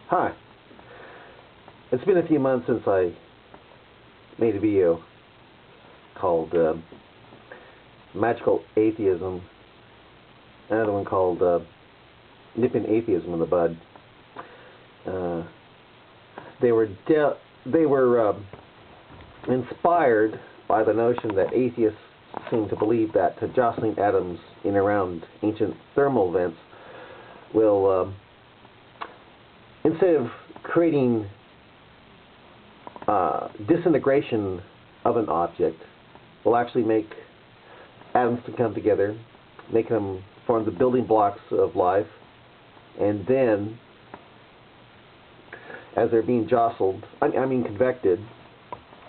Hi. It's been a few months since I made a video called Magical Atheism, another one called Nipping Atheism in the Bud. They were inspired by the notion that atheists seem to believe that jostling atoms in and around ancient thermal vents will, instead of creating disintegration of an object, will actually make atoms to come together, make them form the building blocks of life, and then, as they're being jostled, convected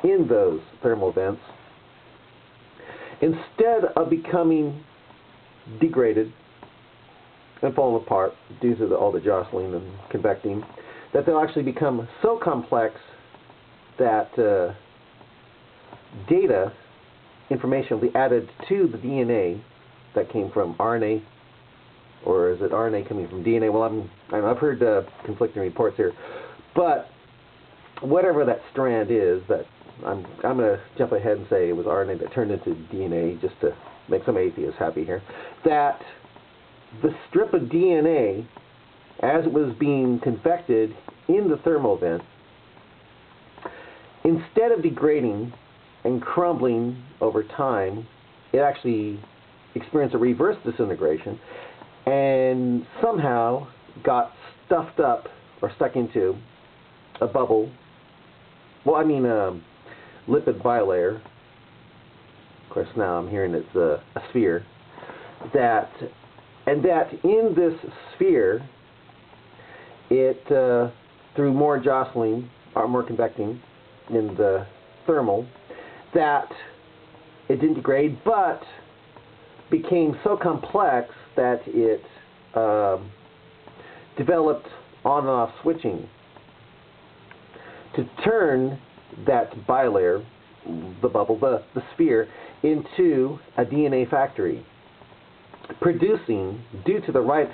in those thermal vents, instead of becoming degraded and falling apart due to all the jostling and convecting, that they'll actually become so complex that information will be added to the DNA that came from RNA, or is it RNA coming from DNA? Well, I've heard conflicting reports here, but whatever that strand is, that I'm going to jump ahead and say it was RNA that turned into DNA, just to make some atheists happy here, that the strip of DNA, as it was being convected in the thermal vent, instead of degrading and crumbling over time, it actually experienced a reverse disintegration and somehow got stuffed up or stuck into a bubble. Well, lipid bilayer. Of course, now I'm hearing it's a sphere. That in this sphere, it through more jostling or more convecting in the thermal, that it didn't degrade, but became so complex that it developed on and off switching to turn that bilayer, the bubble, the sphere, into a DNA factory, producing, due to the right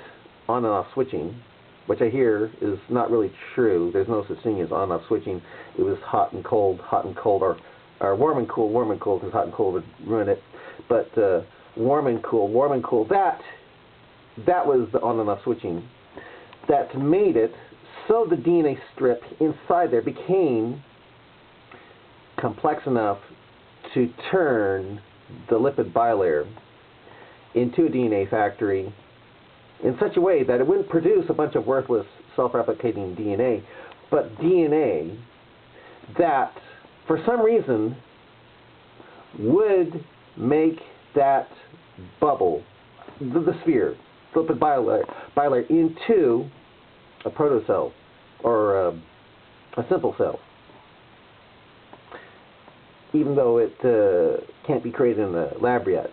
on and off switching, which I hear is not really true. There's no such thing as on and off switching. It was hot and cold, or warm and cool, because hot and cold would ruin it. But warm and cool, that was the on and off switching that made it so the DNA strip inside there became complex enough to turn the lipid bilayer into a DNA factory in such a way that it wouldn't produce a bunch of worthless self-replicating DNA, but DNA that, for some reason, would make that bubble, the sphere, the lipid bilayer, into a protocell or a simple cell, even though it can't be created in the lab yet.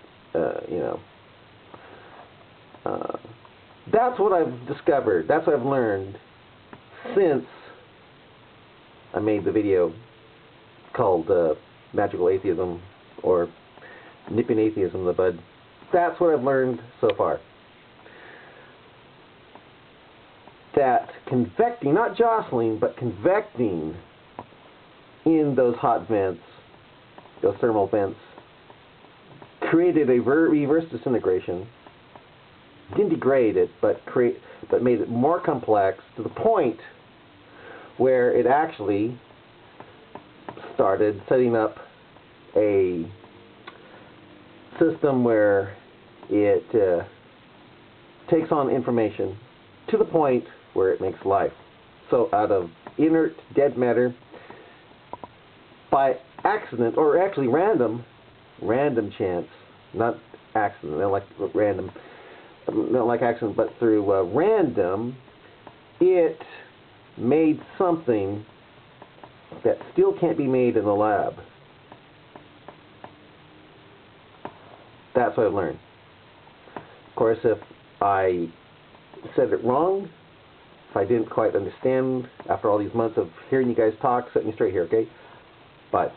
That's what I've discovered. That's what I've learned since I made the video called Magical Atheism, or Nipping Atheism in the Bud. That's what I've learned so far. That convecting, not jostling, but convecting in those hot vents, those thermal vents, created a reverse disintegration. Didn't degrade it, but made it more complex to the point where it actually started setting up a system where it takes on information to the point where it makes life. So out of inert dead matter, by accident, or actually random chance, not accident, not like accident, but through random, it made something that still can't be made in the lab. That's what I've learned. Of course, if I said it wrong, if I didn't quite understand after all these months of hearing you guys talk, set me straight here, okay? Bye.